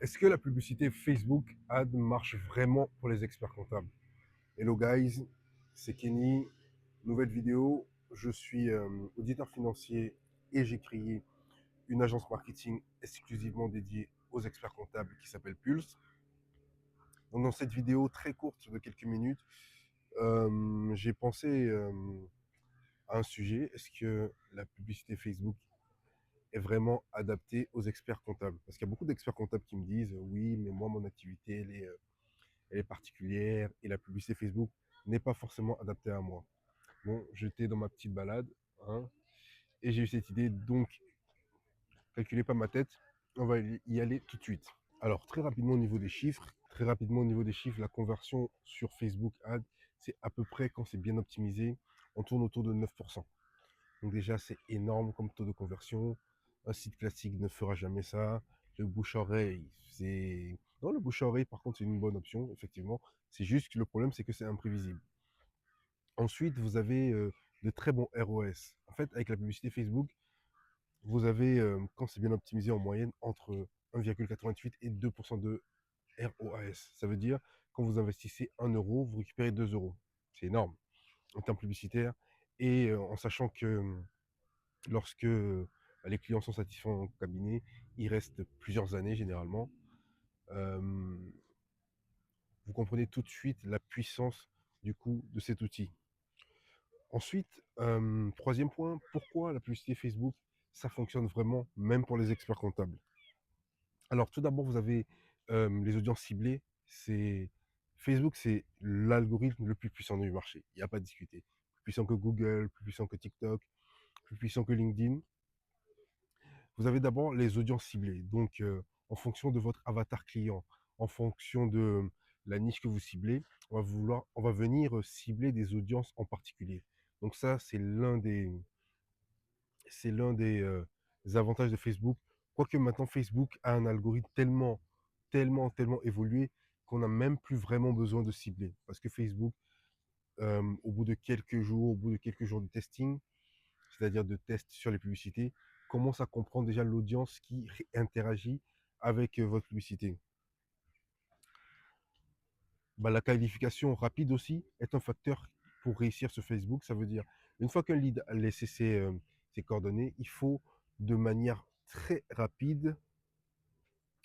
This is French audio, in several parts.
Est-ce que la publicité Facebook Ad marche vraiment pour les experts comptables? Hello guys, c'est Kenny, nouvelle vidéo. Je suis auditeur financier et j'ai créé une agence marketing exclusivement dédiée aux experts comptables qui s'appelle Pulse. Donc dans cette vidéo très courte de quelques minutes, j'ai pensé à un sujet. Est-ce que la publicité Facebook est vraiment adaptée aux experts comptables? Parce qu'il y a beaucoup d'experts comptables qui me disent oui, mais moi mon activité elle est particulière et la publicité Facebook n'est pas forcément adaptée à moi. Bon, j'étais dans ma petite balade, hein, et j'ai eu cette idée, donc calculez pas ma tête, on va y aller tout de suite. Alors très rapidement au niveau des chiffres, la conversion sur Facebook Ad, c'est à peu près, quand c'est bien optimisé, on tourne autour de 9%. Donc déjà c'est énorme comme taux de conversion. Un site classique ne fera jamais ça. Le bouche à oreille, c'est... Non, le bouche à oreille par contre c'est une bonne option, effectivement. C'est juste que le problème c'est que c'est imprévisible. Ensuite, vous avez de très bons ROS. En fait, avec la publicité Facebook, vous avez, quand c'est bien optimisé en moyenne, entre 1,88 et 2% de ROAS. Ça veut dire, quand vous investissez 1 euro, vous récupérez 2 euros. C'est énorme en termes publicitaires. Et en sachant que lorsque les clients sont satisfaits en cabinet, ils restent plusieurs années généralement. Euh, vous comprenez tout de suite la puissance du coup de cet outil. Ensuite, troisième point, pourquoi la publicité Facebook, ça fonctionne vraiment, même pour les experts comptables? Alors, tout d'abord, vous avez les audiences ciblées. Facebook, c'est l'algorithme le plus puissant du marché. Il n'y a pas à discuter. Plus puissant que Google, plus puissant que TikTok, plus puissant que LinkedIn. Vous avez d'abord les audiences ciblées. Donc, en fonction de votre avatar client, en fonction de la niche que vous ciblez, on va venir cibler des audiences en particulier. Donc ça, c'est l'un des avantages de Facebook. Quoique maintenant, Facebook a un algorithme tellement évolué qu'on n'a même plus vraiment besoin de cibler. Parce que Facebook, au bout de quelques jours, de testing, c'est-à-dire de tests sur les publicités, commence à comprendre déjà l'audience qui interagit avec votre publicité. Bah, la qualification rapide aussi est un facteur pour réussir sur Facebook. Ça veut dire, une fois qu'un lead a laissé ses coordonnées, il faut de manière très rapide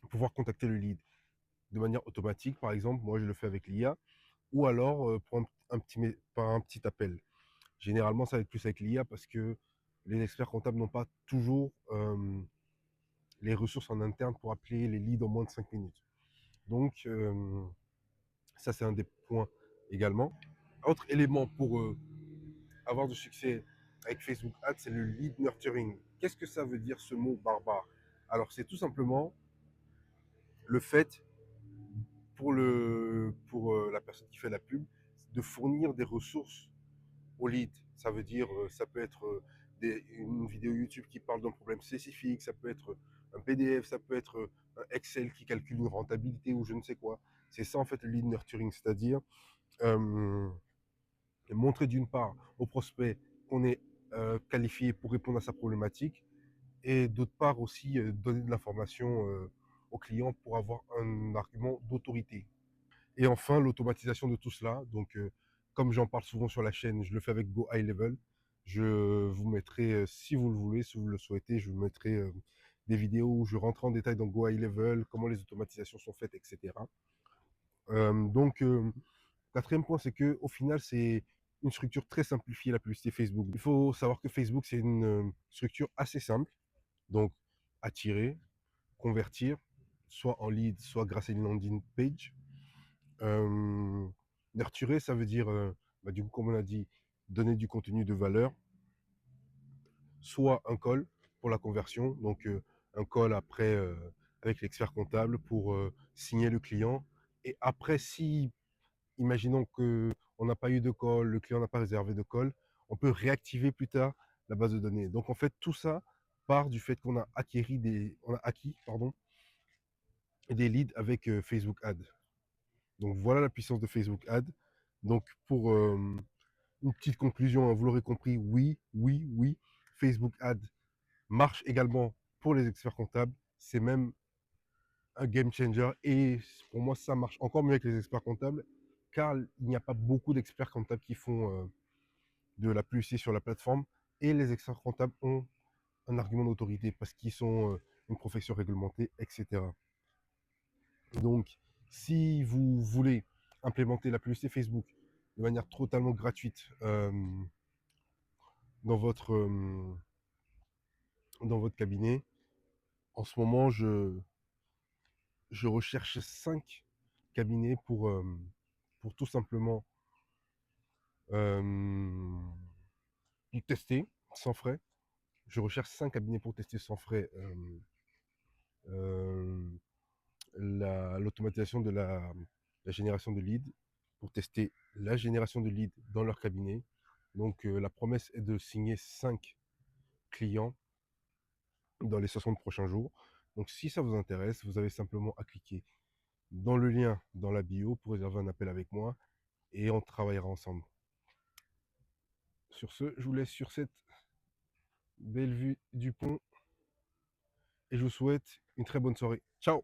pouvoir contacter le lead. De manière automatique, par exemple, moi je le fais avec l'IA, ou alors par un petit appel. Généralement, ça va être plus avec l'IA parce que les experts comptables n'ont pas toujours les ressources en interne pour appeler les leads en moins de 5 minutes. Donc, ça, c'est un des points également. Autre élément pour avoir du succès avec Facebook Ads, c'est le lead nurturing. Qu'est-ce que ça veut dire ce mot barbare? Alors, c'est tout simplement le fait pour la personne qui fait la pub de fournir des ressources au lead. Ça veut dire, ça peut être une vidéo YouTube qui parle d'un problème spécifique, ça peut être un PDF, ça peut être un Excel qui calcule une rentabilité ou je ne sais quoi. C'est ça en fait le lead nurturing, c'est-à-dire euh, montrer d'une part au prospect qu'on est qualifié pour répondre à sa problématique et d'autre part aussi donner de l'information au client pour avoir un argument d'autorité. Et enfin, l'automatisation de tout cela. Donc, comme j'en parle souvent sur la chaîne, je le fais avec Go High Level. Je vous mettrai, si vous le voulez, si vous le souhaitez, je vous mettrai des vidéos où je rentre en détail dans Go High Level, comment les automatisations sont faites, etc. Donc, quatrième point, c'est que au final, c'est une structure très simplifiée, la publicité Facebook. Il faut savoir que Facebook, c'est une structure assez simple. Donc, attirer, convertir, soit en lead, soit grâce à une landing page. Euh, Nurturer, ça veut dire, bah, du coup, comme on a dit, donner du contenu de valeur, soit un call pour la conversion, donc un call après avec l'expert comptable pour signer le client. Et après, si, imaginons que on n'a pas eu de call, le client n'a pas réservé de call, on peut réactiver plus tard la base de données. Donc en fait, tout ça part du fait qu'on a acquis, pardon, des leads avec Facebook Ads. Donc voilà la puissance de Facebook Ads. Donc pour une petite conclusion, hein, vous l'aurez compris, oui, Facebook Ads marche également pour les experts comptables. C'est même un game changer. Et pour moi, ça marche encore mieux avec les experts comptables, car il n'y a pas beaucoup d'experts comptables qui font de la publicité sur la plateforme. Et les experts comptables ont un argument d'autorité parce qu'ils sont une profession réglementée, etc. Donc, si vous voulez implémenter la publicité Facebook de manière totalement gratuite dans votre cabinet, en ce moment, je recherche 5 cabinets pour tout simplement tester sans frais. Je recherche 5 cabinets pour tester sans frais euh, l'automatisation de la génération de leads, pour tester la génération de leads dans leur cabinet. Donc la promesse est de signer 5 clients dans les 60 prochains jours. Donc si ça vous intéresse, vous avez simplement à cliquer dans le lien dans la bio pour réserver un appel avec moi et on travaillera ensemble. Sur ce, je vous laisse sur cette belle vue du pont et je vous souhaite une très bonne soirée. Ciao!